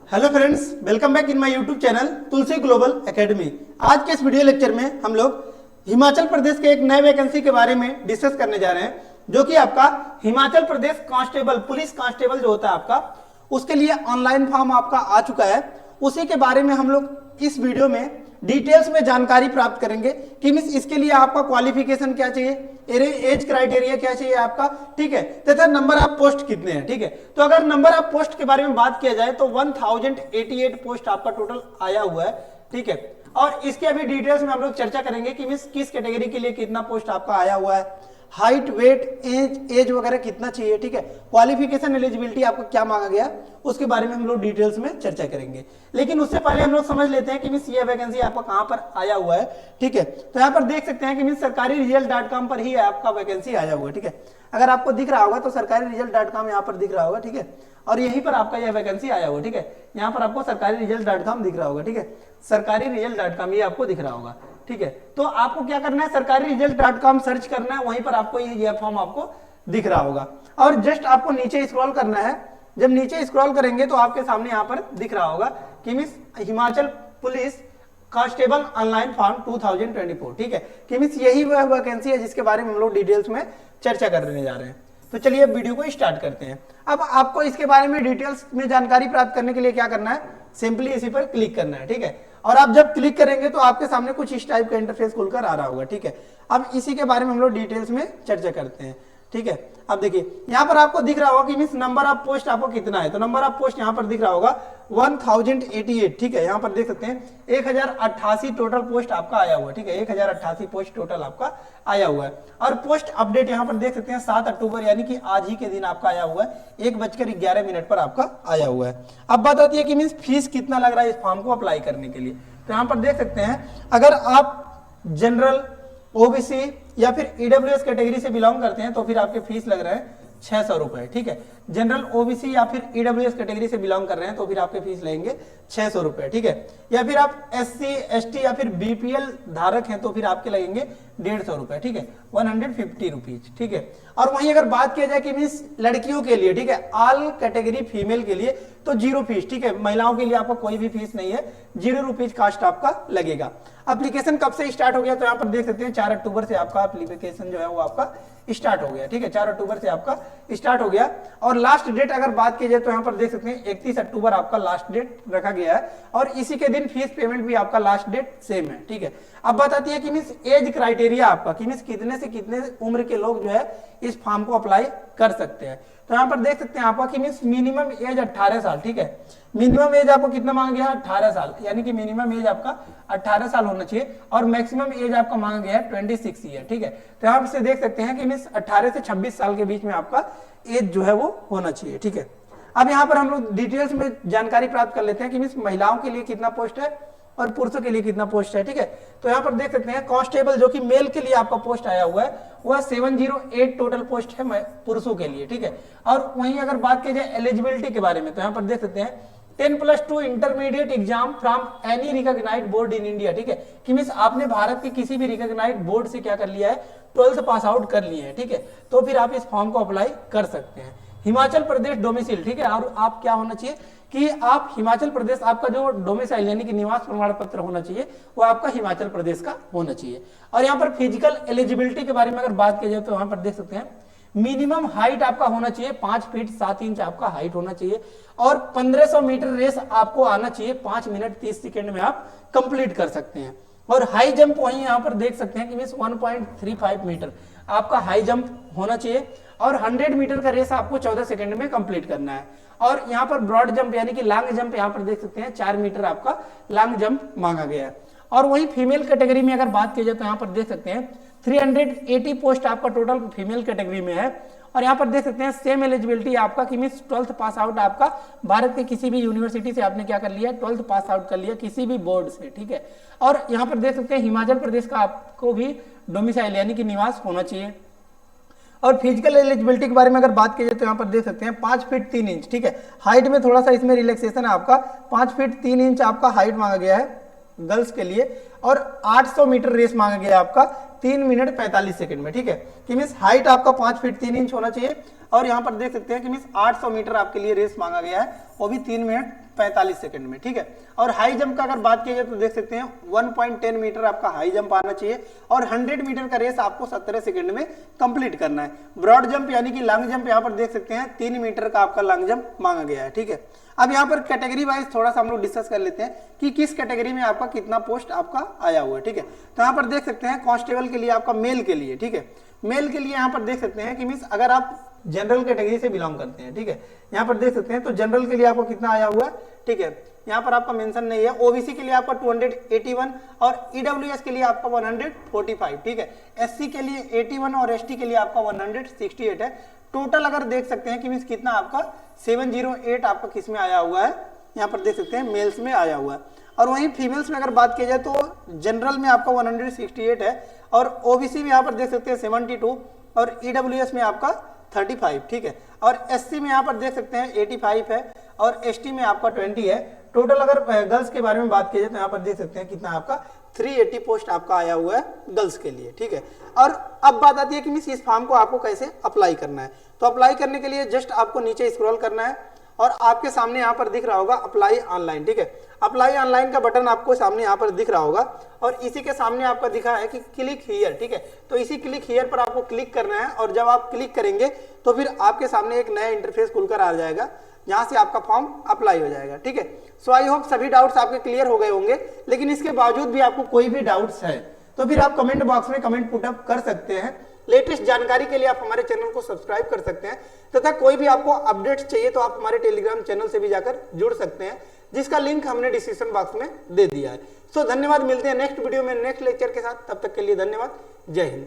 Hello friends, welcome back in my YouTube channel Tulsi global academy. आज के इस video lecture में हम लोग हिमाचल प्रदेश के एक नए वैकेंसी के बारे में डिस्कस करने जा रहे हैं, जो कि आपका Himachal Pradesh constable, police constable जो होता है आपका, उसके लिए ऑनलाइन फॉर्म आपका आ चुका है। उसी के बारे में हम लोग इस वीडियो में डिटेल्स में जानकारी प्राप्त करेंगे कि मीन्स इसके लिए आपका क्वालिफिकेशन क्या चाहिए, एज क्राइटेरिया क्या चाहिए आपका, ठीक है, तथा नंबर ऑफ पोस्ट कितने हैं। ठीक है, तो अगर नंबर ऑफ पोस्ट के बारे में बात किया जाए तो 1088 पोस्ट आपका टोटल आया हुआ है। ठीक है, और इसके अभी डिटेल्स में हम लोग चर्चा करेंगे कि मीन्स किस कैटेगरी के लिए कितना पोस्ट आपका आया हुआ है, हाइट, वेट, एज वगैरह कितना चाहिए। ठीक है, क्वालिफिकेशन, एलिजिबिलिटी आपको क्या मांगा गया, उसके बारे में हम लोग डिटेल्स में चर्चा करेंगे। लेकिन उससे पहले हम लोग समझ लेते हैं कि मिस ये वैकेंसी आपका कहां पर आया हुआ है। ठीक है, तो यहाँ पर देख सकते हैं कि मिस सरकारी रिजल्ट.com पर ही आपका वैकेंसी आया हुआ है। ठीक है, अगर आपको दिख रहा होगा तो सरकारी रिजल्ट.com यहाँ पर दिख रहा होगा। ठीक है, और यहीं पर आपका यह वैकेंसी आया हुआ। ठीक है, यहाँ पर आपको सरकारी रिजल्ट.com दिख रहा होगा। ठीक है, सरकारी रिजल्ट.com ये आपको दिख रहा होगा। ठीक है, तो आपको क्या करना है, सरकारी रिजल्ट.com सर्च करना है, वहीं पर आपको ये फॉर्म आपको दिख रहा होगा। और जस्ट आपको नीचे स्क्रॉल करना है। जब नीचे स्क्रॉल करेंगे तो आपके सामने यहाँ पर दिख रहा होगा कि miss Himachal police constable online form 2024। ठीक है, कि मिस यही वह वैकेंसी है जिसके बारे में हम लोग डिटेल्स में चर्चा करने जा रहे हैं। तो चलिए अब वीडियो को स्टार्ट करते हैं। अब आपको इसके बारे में डिटेल्स में जानकारी प्राप्त करने के लिए क्या करना है, सिंपली इसी पर क्लिक करना है। ठीक है, और आप जब क्लिक करेंगे तो आपके सामने कुछ इस टाइप का इंटरफेस खुलकर आ रहा होगा। ठीक है, अब इसी के बारे में हम लोग डिटेल्स में चर्चा करते हैं। ठीक है, अब देखिए यहाँ पर आपको दिख रहा होगा कि मीन्स नंबर ऑफ पोस्ट आपको कितना है, तो नंबर ऑफ पोस्ट यहाँ पर दिख रहा होगा 1088। ठीक है, यहाँ पर देख सकते हैं 1088 टोटल पोस्ट आपका आया हुआ है। ठीक है, 1088 पोस्ट टोटल आपका आया हुआ है। और पोस्ट अपडेट यहाँ पर देख सकते हैं 7 अक्टूबर यानी कि आज ही के दिन आपका आया हुआ है, 1:11 पर आपका आया हुआ है। अब बात आती है कि मीन्स फीस कितना लग रहा है इस फॉर्म को अप्लाई करने के लिए। तो यहाँ पर देख सकते हैं अगर आप जनरल, ओबीसी या फिर ईडब्ल्यूएस कैटेगरी से बिलोंग करते हैं तो फिर आपके फीस लग रहे हैं 600 रुपए। ठीक है, जनरल, ओबीसी या फिर ईडब्ल्यूएस कैटेगरी से बिलोंग कर रहे हैं तो फिर आपके फीस लगेंगे 600 रुपए। ठीक है, या फिर आप एससी, एसटी या फिर बीपीएल धारक हैं तो फिर आपके लगेंगे 150 रुपए। ठीक है, 150 रुपीज। ठीक है, और वहीं अगर बात किया जाए कि मीन्स लड़कियों के लिए, ठीक है, ऑल कैटेगरी फीमेल के लिए तो 0 फीस। ठीक है, महिलाओं के लिए आपका कोई भी फीस नहीं है, 0 रुपीज कास्ट आपका लगेगा। एप्लीकेशन कब से स्टार्ट हो गया, तो यहाँ पर देख सकते हैं 4 अक्टूबर से आपका एप्लीकेशन जो है वो आपका स्टार्ट हो गया। ठीक है, 4 अक्टूबर से आपका स्टार्ट हो गया। और लास्ट डेट अगर बात की जाए तो यहाँ पर देख सकते हैं 31 अक्टूबर आपका लास्ट डेट रखा गया है, और इसी के दिन फीस पेमेंट भी आपका लास्ट डेट सेम है। ठीक है, अब बताती है कि मीन्स एज क्राइटेरिया आपका, कि मीन्स कितने से कितने उम्र के लोग जो है इस फॉर्म को अप्लाई कर सकते हैं। तो यहाँ पर देख सकते हैं आपका कि मीन्स मिनिमम एज 18 साल। ठीक है, मिनिमम एज आपको कितना मांगा गया है, 18 साल, यानी कि मिनिमम एज आपका 18 साल होना चाहिए, और मैक्सिमम एज आपका मांगा गया है 26 ईयर। ठीक है, तो यहाँ से देख सकते हैं कि मीन्स 18 से 26 साल के बीच में आपका एज जो है वो होना चाहिए। ठीक है, अब यहाँ पर हम लोग डिटेल्स में जानकारी प्राप्त कर लेते हैं कि मीन्स महिलाओं के लिए कितना पोस्ट है और पुरुषों के लिए कितना पोस्ट है। ठीक है, तो यहाँ पर देख सकते हैं कांस्टेबल जो कि मेल के लिए आपका पोस्ट आया हुआ है वह 708 टोटल पोस्ट है पुरुषों के लिए। ठीक है, और वहीं अगर बात की जाए एलिजिबिलिटी के बारे में तो यहाँ पर देख सकते हैं 10+2 intermediate exam from any recognised board in India. ठीक है, कि मीन्स आपने भारत के किसी भी रिकॉग्नाइज्ड बोर्ड से क्या कर लिया है, 12th पास आउट कर लिए हैं। ठीक है, तो फिर आप इस फॉर्म को अप्लाई कर सकते हैं। हिमाचल प्रदेश डोमिसाइल, ठीक है, और आप क्या होना चाहिए कि आप हिमाचल प्रदेश, आपका जो डोमिसाइल यानी कि निवास प्रमाण पत्र होना चाहिए वो आपका हिमाचल प्रदेश का होना चाहिए। और यहाँ पर फिजिकल एलिजिबिलिटी के बारे में अगर बात की जाए तो यहाँ पर देख सकते हैं मिनिमम हाइट आपका होना चाहिए 5 फीट 7 इंच आपका हाइट होना चाहिए, और 1500 मीटर रेस आपको आना चाहिए 5 मिनट 30 सेकेंड में आप कंप्लीट कर सकते हैं। और हाई जंप वहीं यहाँ पर देख सकते हैं कि मीन्स 1.35 मीटर आपका हाई जंप होना चाहिए, और 100 मीटर का रेस आपको 14 सेकंड में कंप्लीट करना है। और यहाँ पर ब्रॉड जंप यानी कि लॉन्ग जंप यहाँ पर देख सकते हैं 4 मीटर आपका लॉन्ग जंप मांगा गया है। और वहीं फीमेल कैटेगरी में अगर बात की जाए तो यहाँ पर देख सकते हैं 380 पोस्ट आपका टोटल फीमेल कैटेगरी में है। और यहाँ पर देख सकते हैं सेम एलिजिबिलिटी आपका कि मीन्स 12th पास आउट आपका भारत के किसी भी यूनिवर्सिटी से आपने क्या कर लिया, 12th पास आउट कर लिया किसी भी बोर्ड से। ठीक है, और यहाँ पर देख सकते हैं हिमाचल प्रदेश का आपको भी डोमिसाइल यानी कि निवास होना चाहिए। और फिजिकल एलिजिबिलिटी के बारे में अगर बात की जाए तो यहाँ पर देख सकते हैं 5 फीट 3 इंच। ठीक है, हाइट में थोड़ा सा इसमें रिलैक्सेशन है आपका, 5 फीट 3 इंच आपका हाइट मांगा गया है गर्ल्स के लिए, और 800 मीटर रेस मांगा गया है आपका 3 मिनट 45 सेकंड में। ठीक है, कि मीन्स हाइट आपका 5 फीट 3 इंच होना चाहिए, और यहाँ पर देख सकते हैं कि मीन्स 800 मीटर आपके लिए रेस मांगा गया है, वो भी 3 मिनट 45 सेकंड में, ठीक है। और हाई जंप का अगर बात की जाए तो देख सकते हैं 1.10 मीटर आपका हाई जंप आना चाहिए और 100 मीटर का रेस आपको 17 सेकंड में कंप्लीट करना है। ब्रॉड जंप यानी कि लॉन्ग जंप यहाँ पर देख सकते हैं 3 मीटर का आपका लॉन्ग जंप मांगा गया है, ठीक है। अब यहाँ पर कैटेगरी वाइज थोड़ा सा हम लोग डिस्कस कर लेते हैं कि किस कैटेगरी में आपका कितना पोस्ट आपका आया हुआ है, ठीक है। तो यहाँ पर देख सकते हैं कांस्टेबल के लिए आपका मेल के लिए, ठीक है, मेल के लिए यहाँ पर देख सकते हैं कि मीन्स अगर आप जनरल कैटेगरी से बिलोंग करते हैं, ठीक है, यहाँ पर देख सकते हैं तो जनरल के लिए आपको कितना आया हुआ है, ठीक है, यहाँ पर आपका मेंशन नहीं है। ओबीसी के लिए आपका 281 और ईडब्ल्यूएस के लिए आपका 145, ठीक है। एससी के लिए 81 और एसटी के लिए आपका 168 है। टोटल अगर देख सकते हैं कि मीन्स कितना आपका 708 आपका किस में आया हुआ है, यहाँ पर देख सकते हैं मेल्स में आया हुआ है। और वहीं फीमेल्स में अगर बात की जाए तो जनरल में आपका 168 है और ओबीसी में यहाँ पर देख सकते हैं 72 और ईडब्ल्यूएस में आपका 35, ठीक है। और एससी में यहाँ पर देख सकते हैं 85 है और एसटी में आपका 20 है। टोटल अगर गर्ल्स के बारे में बात की जाए तो यहाँ पर देख सकते हैं कितना आपका 380 पोस्ट आपका आया हुआ है गर्ल्स के लिए, ठीक है। और अब बात आती है कि मिस इस फॉर्म को आपको कैसे अप्लाई करना है। तो अप्लाई करने के लिए जस्ट आपको नीचे स्क्रॉल करना है और आपके सामने यहाँ पर दिख रहा होगा अप्लाई ऑनलाइन, ठीक है। अप्लाई ऑनलाइन का बटन आपको सामने यहाँ पर दिख रहा होगा और इसी के सामने आपका दिखा है कि क्लिक हियर, ठीक है। तो इसी क्लिक हियर पर आपको क्लिक करना है और जब आप क्लिक करेंगे तो फिर आपके सामने एक नया इंटरफेस खुलकर आ जाएगा जहां से आपका फॉर्म अप्लाई हो जाएगा, ठीक है। सो आई होप सभी डाउट्स आपके क्लियर हो गए होंगे, लेकिन इसके बावजूद भी आपको कोई भी डाउट्स है तो फिर आप कमेंट बॉक्स में कमेंट पुट अप कर सकते हैं। लेटेस्ट जानकारी के लिए आप हमारे चैनल को सब्सक्राइब कर सकते हैं तथा कोई भी आपको अपडेट्स चाहिए तो आप हमारे टेलीग्राम चैनल से भी जाकर जुड़ सकते हैं, जिसका लिंक हमने डिस्क्रिप्शन बॉक्स में दे दिया है। सो धन्यवाद, मिलते हैं नेक्स्ट वीडियो में नेक्स्ट लेक्चर के साथ, तब तक के लिए धन्यवाद, जय हिंद।